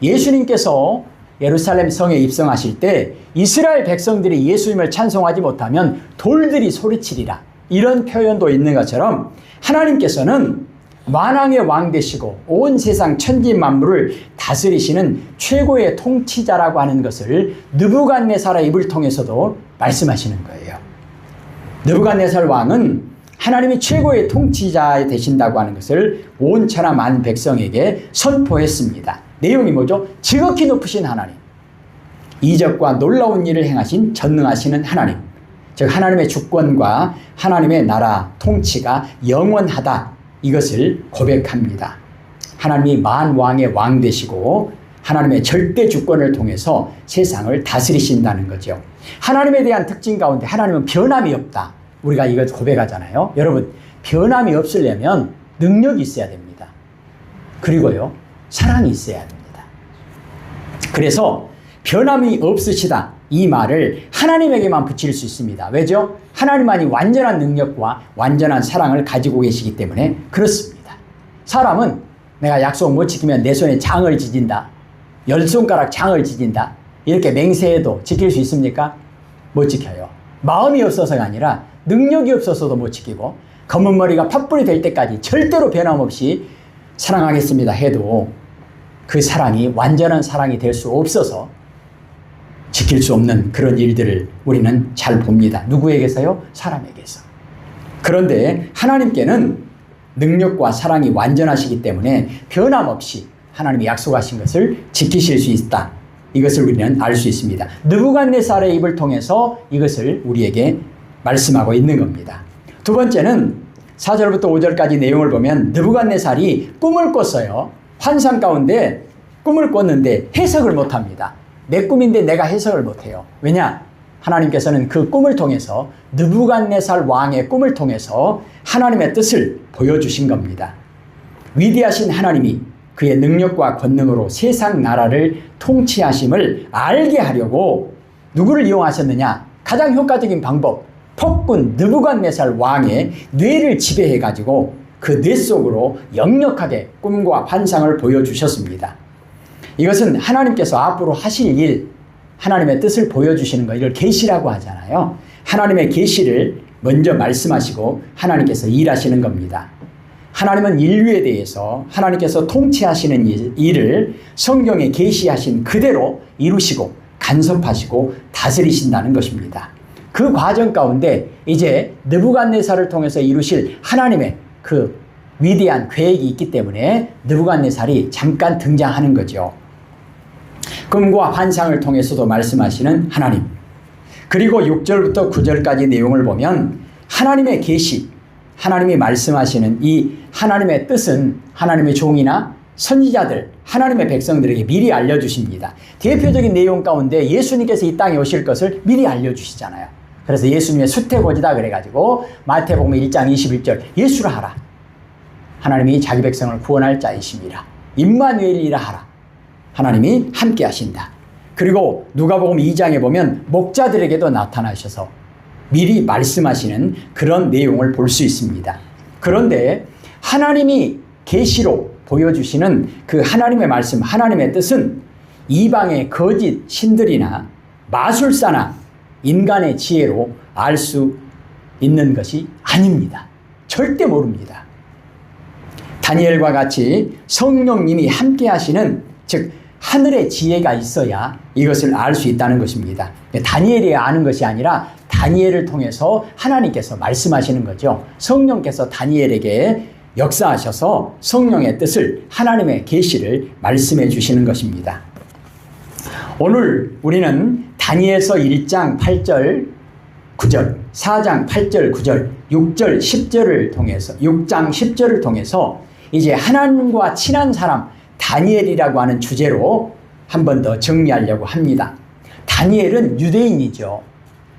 예수님께서 예루살렘 성에 입성하실 때 이스라엘 백성들이 예수님을 찬송하지 못하면 돌들이 소리치리라, 이런 표현도 있는 것처럼 하나님께서는 만왕의 왕 되시고 온 세상 천지 만물을 다스리시는 최고의 통치자라고 하는 것을 느부갓네살의 입을 통해서도 말씀하시는 거예요. 느부갓네살 왕은 하나님이 최고의 통치자 되신다고 하는 것을 온 천하 만 백성에게 선포했습니다. 내용이 뭐죠? 지극히 높으신 하나님, 이적과 놀라운 일을 행하신 전능하시는 하나님, 즉 하나님의 주권과 하나님의 나라 통치가 영원하다, 이것을 고백합니다. 하나님이 만왕의 왕 되시고 하나님의 절대 주권을 통해서 세상을 다스리신다는 거죠. 하나님에 대한 특징 가운데 하나님은 변함이 없다, 우리가 이걸 고백하잖아요. 여러분, 변함이 없으려면 능력이 있어야 됩니다. 그리고요, 사랑이 있어야 됩니다. 그래서 변함이 없으시다, 이 말을 하나님에게만 붙일 수 있습니다. 왜죠? 하나님만이 완전한 능력과 완전한 사랑을 가지고 계시기 때문에 그렇습니다. 사람은 내가 약속 못 지키면 내 손에 장을 지진다, 10손가락 장을 지진다, 이렇게 맹세해도 지킬 수 있습니까? 못 지켜요. 마음이 없어서가 아니라 능력이 없어서도 못 지키고, 검은 머리가 팥불이 될 때까지 절대로 변함없이 사랑하겠습니다 해도 그 사랑이 완전한 사랑이 될 수 없어서 지킬 수 없는 그런 일들을 우리는 잘 봅니다. 누구에게서요? 사람에게서. 그런데 하나님께는 능력과 사랑이 완전하시기 때문에 변함없이 하나님이 약속하신 것을 지키실 수 있다, 이것을 우리는 알 수 있습니다. 느부갓네살의 입을 통해서 이것을 우리에게 말씀하고 있는 겁니다. 두 번째는 4절부터 5절까지 내용을 보면 느부갓네살이 꿈을 꿨어요. 환상 가운데 꿈을 꿨는데 해석을 못합니다. 내 꿈인데 내가 해석을 못해요. 왜냐? 하나님께서는 그 꿈을 통해서, 느부갓네살 왕의 꿈을 통해서 하나님의 뜻을 보여주신 겁니다. 위대하신 하나님이 그의 능력과 권능으로 세상 나라를 통치하심을 알게 하려고 누구를 이용하셨느냐? 가장 효과적인 방법, 폭군 느부갓네살 왕의 뇌를 지배해가지고 그 뇌 속으로 역력하게 꿈과 환상을 보여주셨습니다. 이것은 하나님께서 앞으로 하실 일, 하나님의 뜻을 보여주시는 거, 이걸 계시라고 하잖아요. 하나님의 계시를 먼저 말씀하시고 하나님께서 일하시는 겁니다. 하나님은 인류에 대해서 하나님께서 통치하시는 일을 성경에 계시하신 그대로 이루시고 간섭하시고 다스리신다는 것입니다. 그 과정 가운데 이제 느부갓네살을 통해서 이루실 하나님의 그 위대한 계획이 있기 때문에 느부갓네살이 잠깐 등장하는 거죠. 꿈과 환상을 통해서도 말씀하시는 하나님, 그리고 6절부터 9절까지 내용을 보면 하나님의 계시, 하나님이 말씀하시는 이 하나님의 뜻은 하나님의 종이나 선지자들, 하나님의 백성들에게 미리 알려주십니다. 대표적인 내용 가운데 예수님께서 이 땅에 오실 것을 미리 알려주시잖아요. 그래서 예수님의 수태고지다 그래가지고 마태복음 1장 21절 예수라 하라, 하나님이 자기 백성을 구원할 자이심이라, 임마누엘이라 하라, 하나님이 함께 하신다. 그리고 누가복음 2장에 보면 목자들에게도 나타나셔서 미리 말씀하시는 그런 내용을 볼 수 있습니다. 그런데 하나님이 계시로 보여주시는 그 하나님의 말씀, 하나님의 뜻은 이방의 거짓 신들이나 마술사나 인간의 지혜로 알 수 있는 것이 아닙니다. 절대 모릅니다. 다니엘과 같이 성령님이 함께 하시는, 즉 하늘의 지혜가 있어야 이것을 알 수 있다는 것입니다. 다니엘이 아는 것이 아니라 다니엘을 통해서 하나님께서 말씀하시는 거죠. 성령께서 다니엘에게 역사하셔서 성령의 뜻을, 하나님의 계시를 말씀해 주시는 것입니다. 오늘 우리는 다니엘서 1장 8절 9절, 4장 8절 9절, 6절 10절을 통해서, 6장 10절을 통해서 이제 하나님과 친한 사람 다니엘이라고 하는 주제로 한 번 더 정리하려고 합니다. 다니엘은 유대인이죠.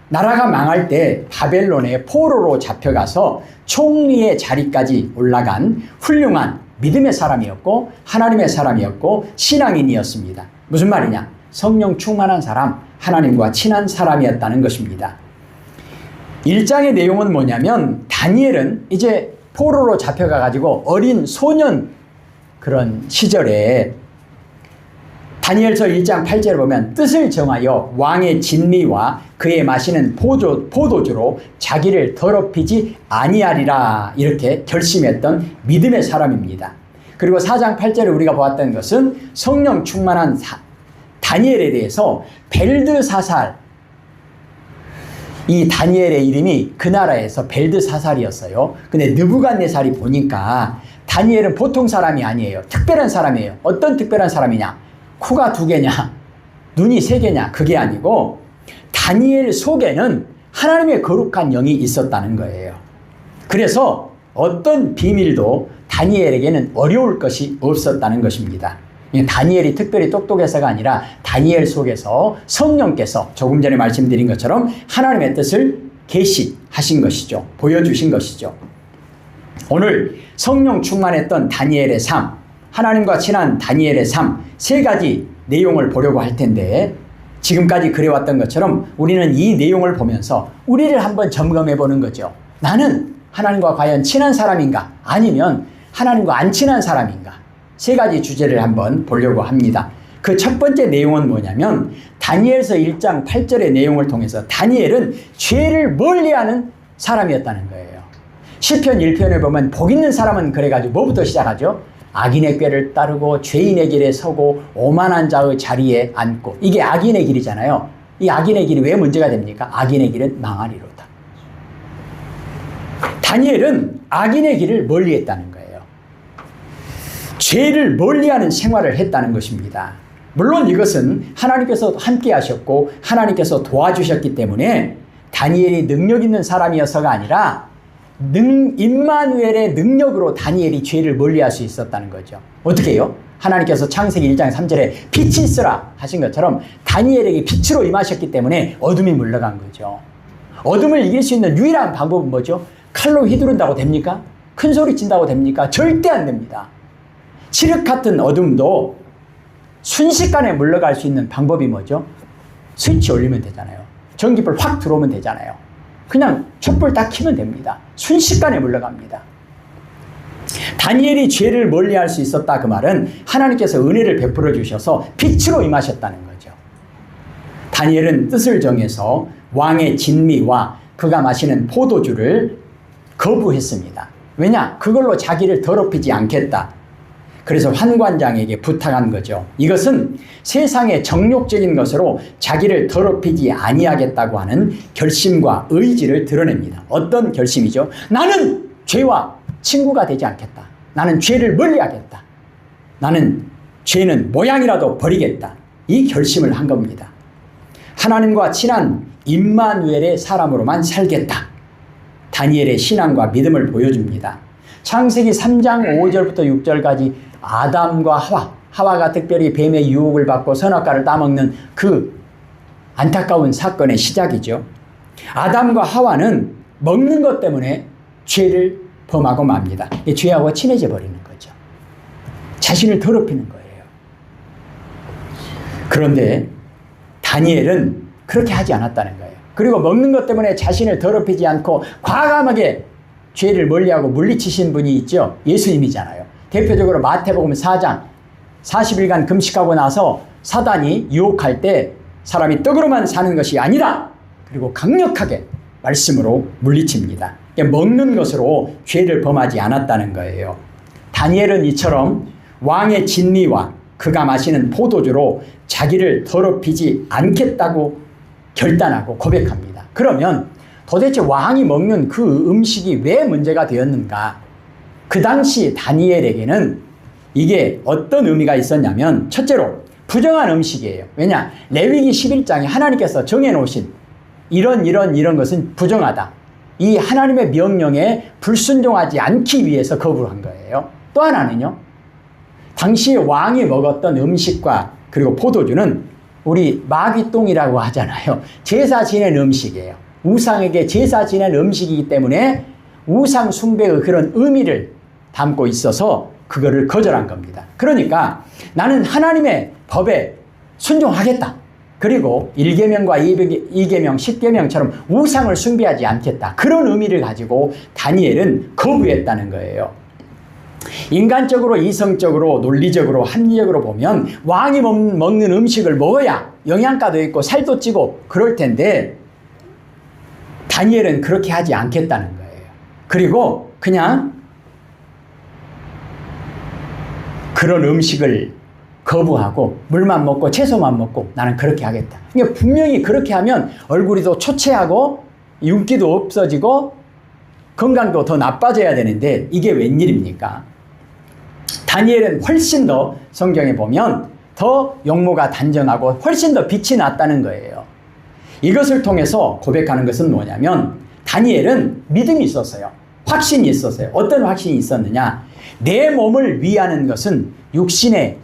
나라가 망할 때 바벨론의 포로로 잡혀가서 총리의 자리까지 올라간 훌륭한 믿음의 사람이었고 하나님의 사람이었고 신앙인이었습니다. 무슨 말이냐? 성령 충만한 사람, 하나님과 친한 사람이었다는 것입니다. 1장의 내용은 뭐냐면 다니엘은 이제 포로로 잡혀가가지고 어린 소년 그런 시절에 다니엘서 1장 8절을 보면 뜻을 정하여 왕의 진미와 그의 마시는 포도주로 자기를 더럽히지 아니하리라 이렇게 결심했던 믿음의 사람입니다. 그리고 4장 8절에 우리가 보았던 것은 성령 충만한 다니엘에 대해서 벨드사살, 이 다니엘의 이름이 그 나라에서 벨드사살이었어요. 근데 느부갓네살이 보니까 다니엘은 보통 사람이 아니에요. 특별한 사람이에요. 어떤 특별한 사람이냐? 코가 2개냐? 눈이 3개냐? 그게 아니고 다니엘 속에는 하나님의 거룩한 영이 있었다는 거예요. 그래서 어떤 비밀도 다니엘에게는 어려울 것이 없었다는 것입니다. 다니엘이 특별히 똑똑해서가 아니라 다니엘 속에서 성령께서 조금 전에 말씀드린 것처럼 하나님의 뜻을 계시하신 것이죠. 보여주신 것이죠. 오늘 성령 충만했던 다니엘의 삶, 하나님과 친한 다니엘의 삶, 3가지 내용을 보려고 할 텐데 지금까지 그래왔던 것처럼 우리는 이 내용을 보면서 우리를 한번 점검해 보는 거죠. 나는 하나님과 과연 친한 사람인가? 아니면 하나님과 안 친한 사람인가? 3가지 주제를 한번 보려고 합니다. 그 첫 번째 내용은 뭐냐면 다니엘서 1장 8절의 내용을 통해서 다니엘은 죄를 멀리하는 사람이었다는 거예요. 시편 1편에 보면 복 있는 사람은 그래가지고 뭐부터 시작하죠? 악인의 꾀를 따르고 죄인의 길에 서고 오만한 자의 자리에 앉고, 이게 악인의 길이잖아요. 이 악인의 길이 왜 문제가 됩니까? 악인의 길은 망하리로다. 다니엘은 악인의 길을 멀리했다는 거예요. 죄를 멀리하는 생활을 했다는 것입니다. 물론 이것은 하나님께서 함께 하셨고 하나님께서 도와주셨기 때문에 다니엘이 능력 있는 사람이어서가 아니라 임마누엘의 능력으로 다니엘이 죄를 멀리할 수 있었다는 거죠. 어떻게 해요? 하나님께서 창세기 1장 3절에 빛이 있으라 하신 것처럼 다니엘에게 빛으로 임하셨기 때문에 어둠이 물러간 거죠. 어둠을 이길 수 있는 유일한 방법은 뭐죠? 칼로 휘두른다고 됩니까? 큰 소리 친다고 됩니까? 절대 안 됩니다. 칠흑 같은 어둠도 순식간에 물러갈 수 있는 방법이 뭐죠? 스위치 올리면 되잖아요. 전기불 확 들어오면 되잖아요. 그냥 촛불 딱 켜면 됩니다. 순식간에 물러갑니다. 다니엘이 죄를 멀리할 수 있었다, 그 말은 하나님께서 은혜를 베풀어 주셔서 빛으로 임하셨다는 거죠. 다니엘은 뜻을 정해서 왕의 진미와 그가 마시는 포도주를 거부했습니다. 왜냐? 그걸로 자기를 더럽히지 않겠다. 그래서 환관장에게 부탁한 거죠. 이것은 세상의 정욕적인 것으로 자기를 더럽히지 아니하겠다고 하는 결심과 의지를 드러냅니다. 어떤 결심이죠? 나는 죄와 친구가 되지 않겠다. 나는 죄를 멀리하겠다. 나는 죄는 모양이라도 버리겠다. 이 결심을 한 겁니다. 하나님과 친한 임마누엘의 사람으로만 살겠다. 다니엘의 신앙과 믿음을 보여줍니다. 창세기 3장 5절부터 6절까지 아담과 하와가 특별히 뱀의 유혹을 받고 선악과를 따먹는 그 안타까운 사건의 시작이죠. 아담과 하와는 먹는 것 때문에 죄를 범하고 맙니다. 죄하고 친해져 버리는 거죠. 자신을 더럽히는 거예요. 그런데 다니엘은 그렇게 하지 않았다는 거예요. 그리고 먹는 것 때문에 자신을 더럽히지 않고 과감하게 죄를 멀리하고 물리치신 분이 있죠. 예수님이잖아요. 대표적으로 마태복음 4장 40일간 금식하고 나서 사단이 유혹할 때 사람이 떡으로만 사는 것이 아니라, 그리고 강력하게 말씀으로 물리칩니다. 먹는 것으로 죄를 범하지 않았다는 거예요. 다니엘은 이처럼 왕의 진미와 그가 마시는 포도주로 자기를 더럽히지 않겠다고 결단하고 고백합니다. 그러면 도대체 왕이 먹는 그 음식이 왜 문제가 되었는가? 그 당시 다니엘에게는 이게 어떤 의미가 있었냐면, 첫째로 부정한 음식이에요. 왜냐? 레위기 11장에 하나님께서 정해놓으신 이런 것은 부정하다. 이 하나님의 명령에 불순종하지 않기 위해서 거부한 거예요. 또 하나는요, 당시 왕이 먹었던 음식과 그리고 포도주는 우리 마귀똥이라고 하잖아요. 제사 지낸 음식이에요. 우상에게 제사 지낸 음식이기 때문에 우상 숭배의 그런 의미를 담고 있어서 그거를 거절한 겁니다. 그러니까 나는 하나님의 법에 순종하겠다. 그리고 1계명과 2계명, 10계명처럼 우상을 숭배하지 않겠다. 그런 의미를 가지고 다니엘은 거부했다는 거예요. 인간적으로, 이성적으로, 논리적으로, 합리적으로 보면 왕이 먹는 음식을 먹어야 영양가도 있고 살도 찌고 그럴 텐데 다니엘은 그렇게 하지 않겠다는 거예요. 그리고 그냥 그런 음식을 거부하고 물만 먹고 채소만 먹고 나는 그렇게 하겠다. 그러니까 분명히 그렇게 하면 얼굴이 더 초췌하고 윤기도 없어지고 건강도 더 나빠져야 되는데 이게 웬일입니까? 다니엘은 훨씬 더 성경에 보면 더 용모가 단정하고 훨씬 더 빛이 났다는 거예요. 이것을 통해서 고백하는 것은 뭐냐면 다니엘은 믿음이 있었어요. 확신이 있었어요. 어떤 확신이 있었느냐? 내 몸을 위하는 것은 육신의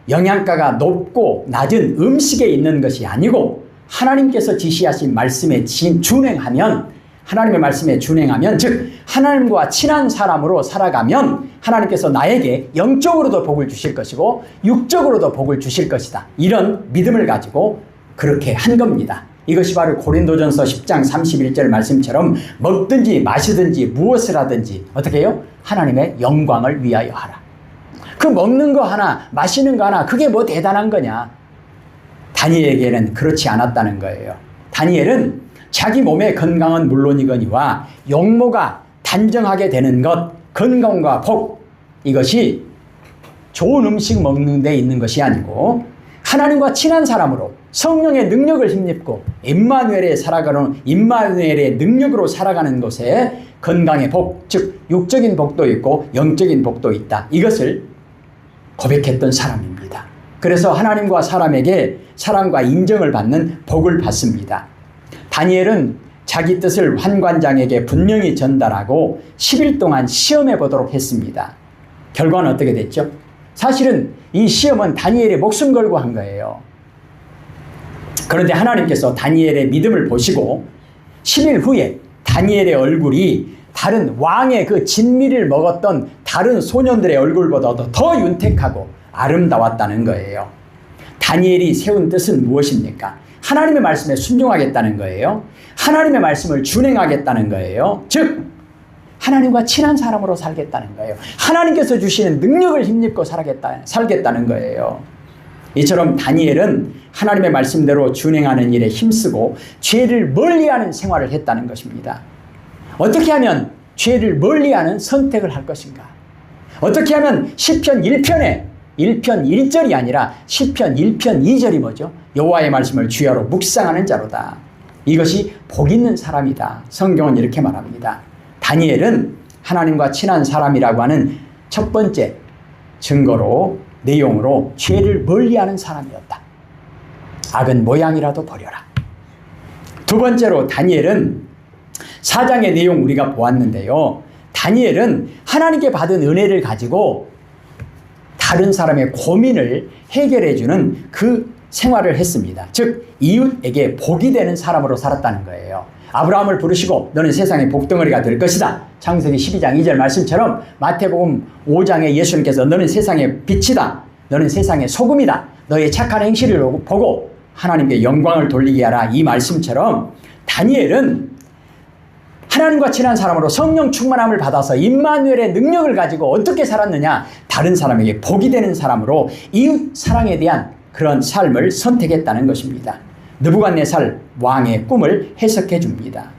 영양가가 높고 낮은 음식에 있는 것이 아니고 하나님께서 지시하신 말씀에 준행하면, 하나님의 말씀에 준행하면, 즉 하나님과 친한 사람으로 살아가면 하나님께서 나에게 영적으로도 복을 주실 것이고 육적으로도 복을 주실 것이다. 이런 믿음을 가지고 그렇게 한 겁니다. 이것이 바로 고린도전서 10장 31절 말씀처럼 먹든지 마시든지 무엇을 하든지 어떻게 해요? 하나님의 영광을 위하여 하라. 그 먹는 거 하나, 마시는 거 하나, 그게 뭐 대단한 거냐? 다니엘에게는 그렇지 않았다는 거예요. 다니엘은 자기 몸의 건강은 물론이거니와 용모가 단정하게 되는 것, 건강과 복, 이것이 좋은 음식 먹는 데 있는 것이 아니고 하나님과 친한 사람으로 성령의 능력을 힘입고 임마누엘의 능력으로 살아가는 것에 건강의 복, 즉 육적인 복도 있고 영적인 복도 있다. 이것을 고백했던 사람입니다. 그래서 하나님과 사람에게 사랑과 인정을 받는 복을 받습니다. 다니엘은 자기 뜻을 환관장에게 분명히 전달하고 10일 동안 시험해 보도록 했습니다. 결과는 어떻게 됐죠? 사실은 이 시험은 다니엘의 목숨 걸고 한 거예요. 그런데 하나님께서 다니엘의 믿음을 보시고 10일 후에 다니엘의 얼굴이 다른 왕의 그 진미를 먹었던 다른 소년들의 얼굴보다도 더 윤택하고 아름다웠다는 거예요. 다니엘이 세운 뜻은 무엇입니까? 하나님의 말씀에 순종하겠다는 거예요. 하나님의 말씀을 준행하겠다는 거예요. 즉 하나님과 친한 사람으로 살겠다는 거예요. 하나님께서 주시는 능력을 힘입고 살겠다는 거예요. 이처럼 다니엘은 하나님의 말씀대로 준행하는 일에 힘쓰고 죄를 멀리하는 생활을 했다는 것입니다. 어떻게 하면 죄를 멀리하는 선택을 할 것인가? 어떻게 하면 시편 1편에 1편 1절이 아니라 시편 1편 2절이 뭐죠? 여호와의 말씀을 주야로 묵상하는 자로다. 이것이 복 있는 사람이다. 성경은 이렇게 말합니다. 다니엘은 하나님과 친한 사람이라고 하는 첫 번째 증거로, 내용으로 죄를 멀리하는 사람이었다. 악은 모양이라도 버려라. 두 번째로 다니엘은 사장의 내용 우리가 보았는데요. 다니엘은 하나님께 받은 은혜를 가지고 다른 사람의 고민을 해결해주는 그 생활을 했습니다. 즉 이웃에게 복이 되는 사람으로 살았다는 거예요. 아브라함을 부르시고 너는 세상의 복덩어리가 될 것이다. 창세기 12장 2절 말씀처럼 마태복음 5장에 예수님께서 너는 세상의 빛이다. 너는 세상의 소금이다. 너의 착한 행실을 보고 하나님께 영광을 돌리게 하라. 이 말씀처럼 다니엘은 하나님과 친한 사람으로 성령 충만함을 받아서 임마누엘의 능력을 가지고 어떻게 살았느냐? 다른 사람에게 복이 되는 사람으로 이웃 사랑에 대한 그런 삶을 선택했다는 것입니다. 느부갓네살 왕의 꿈을 해석해 줍니다.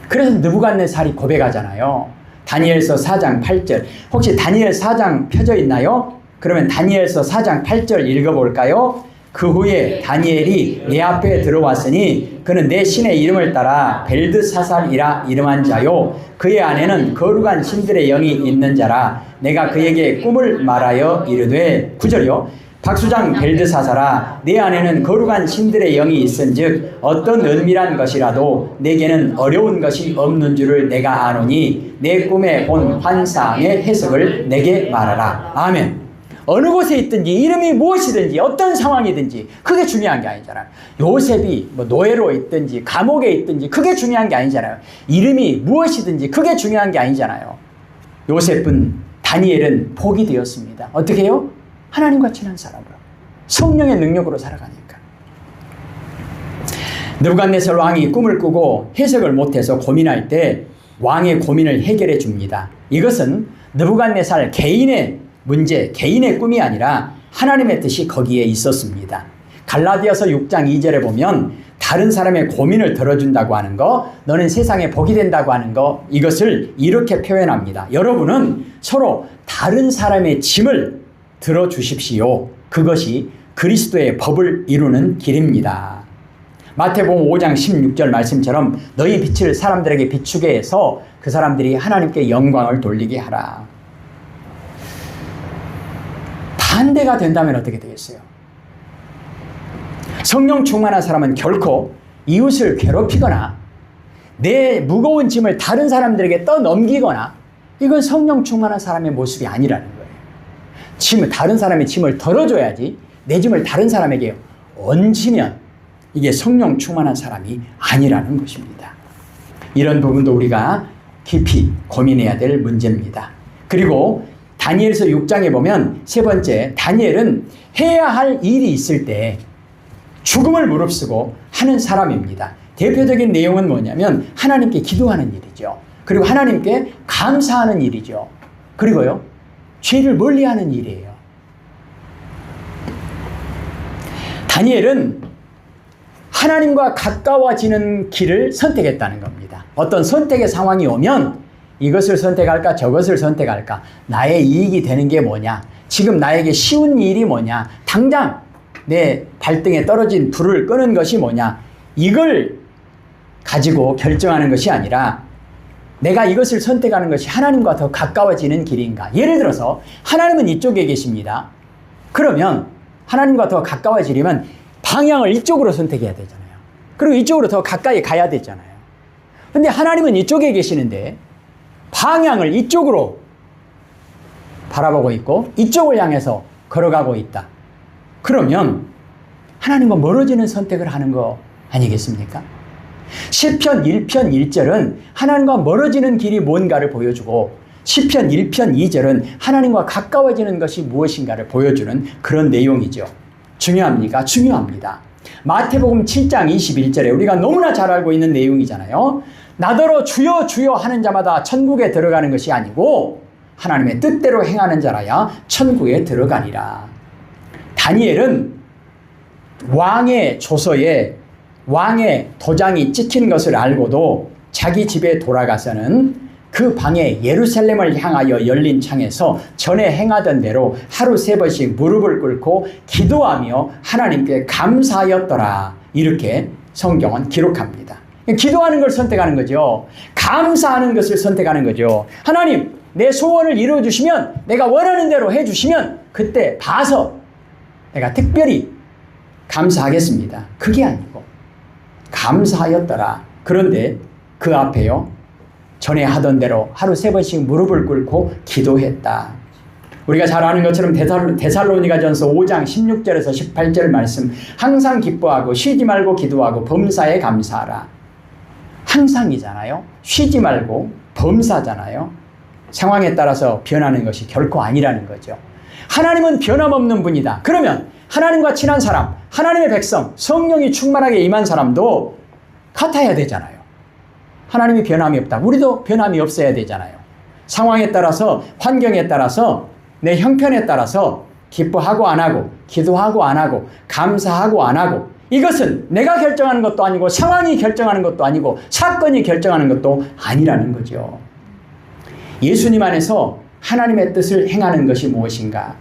그래서 느부갓네살이 고백하잖아요. 다니엘서 4장 8절. 혹시 다니엘 4장 펴져 있나요? 그러면 다니엘서 4장 8절 읽어볼까요? 그 후에 다니엘이 내 앞에 들어왔으니 그는 내 신의 이름을 따라 벨드사살이라 이름한 자요 그의 안에는 거룩한 신들의 영이 있는 자라. 내가 그에게 꿈을 말하여 이르되 9절이요 박수장 벨드사살아 내 안에는 거룩한 신들의 영이 있은즉 어떤 은밀한 것이라도 내게는 어려운 것이 없는 줄을 내가 아노니 내 꿈에 본 환상의 해석을 내게 말하라. 아멘. 어느 곳에 있든지 이름이 무엇이든지 어떤 상황이든지 그게 중요한 게 아니잖아요. 요셉이 뭐 노예로 있든지 감옥에 있든지 그게 중요한 게 아니잖아요. 이름이 무엇이든지 그게 중요한 게 아니잖아요. 요셉은 다니엘은 복이 되었습니다. 어떻게 해요? 하나님과 친한 사람으로 성령의 능력으로 살아가니까. 느부갓네살 왕이 꿈을 꾸고 해석을 못해서 고민할 때 왕의 고민을 해결해 줍니다. 이것은 느부갓네살 개인의 문제, 개인의 꿈이 아니라 하나님의 뜻이 거기에 있었습니다. 갈라디아서 6장 2절에 보면 다른 사람의 고민을 들어준다고 하는 거, 너는 세상에 복이 된다고 하는 거, 이것을 이렇게 표현합니다. 여러분은 서로 다른 사람의 짐을 들어주십시오. 그것이 그리스도의 법을 이루는 길입니다. 마태복음 5장 16절 말씀처럼 너희 빛을 사람들에게 비추게 해서 그 사람들이 하나님께 영광을 돌리게 하라. 반대가 된다면 어떻게 되겠어요? 성령 충만한 사람은 결코 이웃을 괴롭히거나 내 무거운 짐을 다른 사람들에게 떠넘기거나, 이건 성령 충만한 사람의 모습이 아니라는 거예요. 다른 사람의 짐을 덜어줘야지 내 짐을 다른 사람에게 얹으면 이게 성령 충만한 사람이 아니라는 것입니다. 이런 부분도 우리가 깊이 고민해야 될 문제입니다. 그리고 다니엘서 6장에 보면 세 번째, 다니엘은 해야 할 일이 있을 때 죽음을 무릅쓰고 하는 사람입니다. 대표적인 내용은 뭐냐면 하나님께 기도하는 일이죠. 그리고 하나님께 감사하는 일이죠. 그리고요, 죄를 멀리하는 일이에요. 다니엘은 하나님과 가까워지는 길을 선택했다는 겁니다. 어떤 선택의 상황이 오면 이것을 선택할까 저것을 선택할까, 나의 이익이 되는 게 뭐냐, 지금 나에게 쉬운 일이 뭐냐, 당장 내 발등에 떨어진 불을 끄는 것이 뭐냐, 이걸 가지고 결정하는 것이 아니라 내가 이것을 선택하는 것이 하나님과 더 가까워지는 길인가. 예를 들어서 하나님은 이쪽에 계십니다. 그러면 하나님과 더 가까워지려면 방향을 이쪽으로 선택해야 되잖아요. 그리고 이쪽으로 더 가까이 가야 되잖아요. 근데 하나님은 이쪽에 계시는데 방향을 이쪽으로 바라보고 있고 이쪽을 향해서 걸어가고 있다. 그러면 하나님과 멀어지는 선택을 하는 거 아니겠습니까? 시편 1편 1절은 하나님과 멀어지는 길이 뭔가를 보여주고 시편 1편 2절은 하나님과 가까워지는 것이 무엇인가를 보여주는 그런 내용이죠. 중요합니까? 중요합니다. 마태복음 7장 21절에 우리가 너무나 잘 알고 있는 내용이잖아요. 나더러 주여 주여 하는 자마다 천국에 들어가는 것이 아니고 하나님의 뜻대로 행하는 자라야 천국에 들어가니라. 다니엘은 왕의 조서에 왕의 도장이 찍힌 것을 알고도 자기 집에 돌아가서는 그 방에 예루살렘을 향하여 열린 창에서 전에 행하던 대로 하루 3번씩 무릎을 꿇고 기도하며 하나님께 감사하였더라. 이렇게 성경은 기록합니다. 기도하는 걸 선택하는 거죠. 감사하는 것을 선택하는 거죠. 하나님, 내 소원을 이루어주시면, 내가 원하는 대로 해주시면 그때 봐서 내가 특별히 감사하겠습니다. 그게 아니고 감사하였더라. 그런데 그 앞에요, 전에 하던 대로 하루 3번씩 무릎을 꿇고 기도했다. 우리가 잘 아는 것처럼 데살로니가전서 5장 16절에서 18절 말씀, 항상 기뻐하고 쉬지 말고 기도하고 범사에 감사하라. 항상이잖아요. 쉬지 말고 범사잖아요. 상황에 따라서 변하는 것이 결코 아니라는 거죠. 하나님은 변함없는 분이다. 그러면 하나님과 친한 사람, 하나님의 백성, 성령이 충만하게 임한 사람도 같아야 되잖아요. 하나님이 변함이 없다. 우리도 변함이 없어야 되잖아요. 상황에 따라서, 환경에 따라서, 내 형편에 따라서 기뻐하고 안 하고, 기도하고 안 하고, 감사하고 안 하고, 이것은 내가 결정하는 것도 아니고 상황이 결정하는 것도 아니고 사건이 결정하는 것도 아니라는 거죠. 예수님 안에서 하나님의 뜻을 행하는 것이 무엇인가?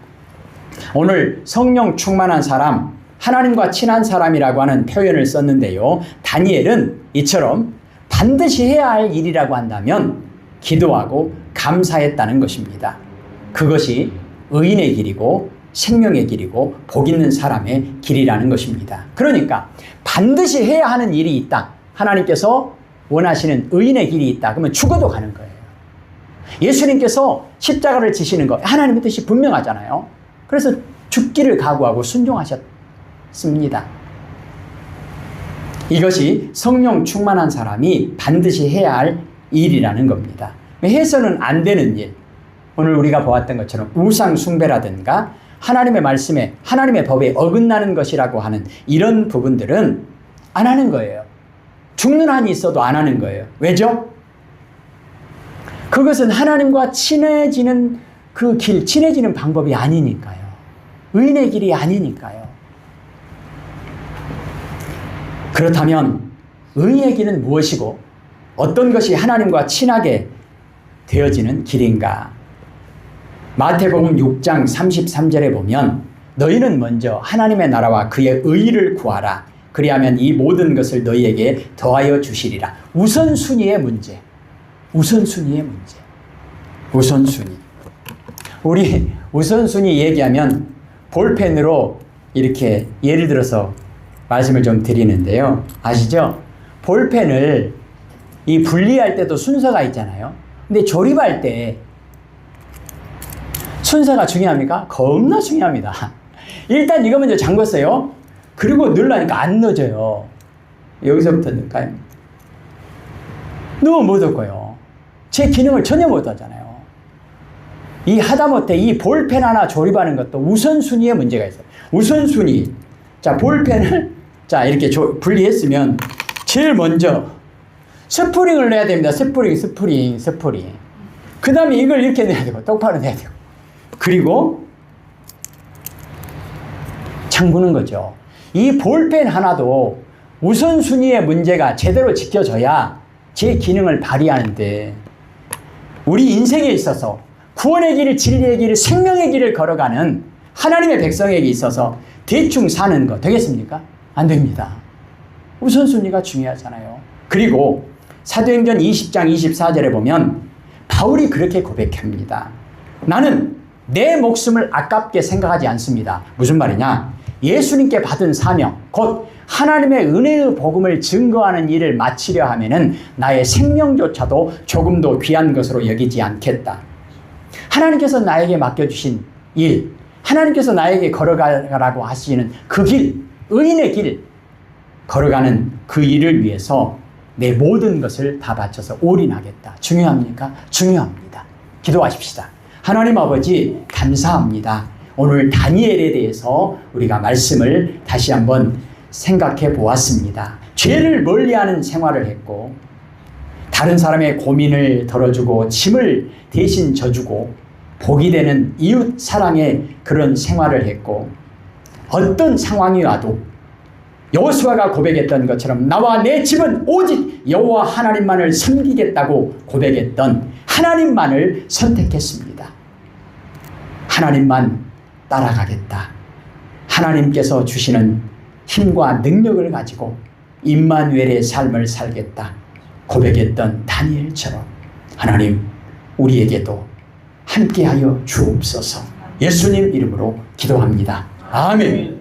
오늘 성령 충만한 사람, 하나님과 친한 사람이라고 하는 표현을 썼는데요. 다니엘은 이처럼 반드시 해야 할 일이라고 한다면 기도하고 감사했다는 것입니다. 그것이 의인의 길이고 생명의 길이고 복 있는 사람의 길이라는 것입니다. 그러니까 반드시 해야 하는 일이 있다. 하나님께서 원하시는 의인의 길이 있다. 그러면 죽어도 가는 거예요. 예수님께서 십자가를 지시는 거, 하나님의 뜻이 분명하잖아요. 그래서 죽기를 각오하고 순종하셨습니다. 이것이 성령 충만한 사람이 반드시 해야 할 일이라는 겁니다. 해서는 안 되는 일, 오늘 우리가 보았던 것처럼 우상 숭배라든가 하나님의 말씀에, 하나님의 법에 어긋나는 것이라고 하는 이런 부분들은 안 하는 거예요. 죽는 한이 있어도 안 하는 거예요. 왜죠? 그것은 하나님과 친해지는 그 길, 친해지는 방법이 아니니까요. 의인의 길이 아니니까요. 그렇다면 의인의 길은 무엇이고 어떤 것이 하나님과 친하게 되어지는 길인가? 마태복음 6장 33절에 보면 너희는 먼저 하나님의 나라와 그의 의의를 구하라. 그리하면 이 모든 것을 너희에게 더하여 주시리라. 우선순위의 문제. 우선순위의 문제. 우선순위. 우리 우선순위 얘기하면 볼펜으로 이렇게 예를 들어서 말씀을 좀 드리는데요. 아시죠? 볼펜을 이 분리할 때도 순서가 있잖아요. 근데 조립할 때 순서가 중요합니까? 겁나 중요합니다. 일단 이거 먼저 잠궜어요. 그리고 넣으려니까 안 넣어져요. 여기서부터 넣을까요? 넣으면 못 넣고요. 제 기능을 전혀 못 하잖아요. 이 하다못해 이 볼펜 하나 조립하는 것도 우선순위에 문제가 있어요. 우선순위. 자, 볼펜을 자 이렇게 분리했으면 제일 먼저 스프링을 내야 됩니다. 스프링. 그 다음에 이걸 이렇게 내야 되고 똑바로 내야 되고 그리고 잠그는 거죠. 이 볼펜 하나도 우선순위의 문제가 제대로 지켜져야 제 기능을 발휘하는데 우리 인생에 있어서 구원의 길을, 진리의 길을, 생명의 길을 걸어가는 하나님의 백성에게 있어서 대충 사는 거 되겠습니까? 안 됩니다. 우선순위가 중요하잖아요. 그리고 사도행전 20장 24절에 보면 바울이 그렇게 고백합니다. 나는 내 목숨을 아깝게 생각하지 않습니다. 무슨 말이냐? 예수님께 받은 사명, 곧 하나님의 은혜의 복음을 증거하는 일을 마치려 하면은 나의 생명조차도 조금도 귀한 것으로 여기지 않겠다. 하나님께서 나에게 맡겨주신 일, 하나님께서 나에게 걸어가라고 하시는 그 길, 의인의 길, 걸어가는 그 일을 위해서 내 모든 것을 다 바쳐서 올인하겠다. 중요합니까? 중요합니다. 기도하십시다. 하나님 아버지 감사합니다. 오늘 다니엘에 대해서 우리가 말씀을 다시 한번 생각해 보았습니다. 죄를 멀리하는 생활을 했고 다른 사람의 고민을 덜어주고 짐을 대신 져주고 복이 되는 이웃 사랑의 그런 생활을 했고 어떤 상황이 와도 여호수아가 고백했던 것처럼 나와 내 집은 오직 여호와 하나님만을 섬기겠다고 고백했던 하나님만을 선택했습니다. 하나님만 따라가겠다. 하나님께서 주시는 힘과 능력을 가지고 임마누엘의 삶을 살겠다 고백했던 다니엘처럼 하나님 우리에게도 함께하여 주옵소서. 예수님 이름으로 기도합니다. 아멘.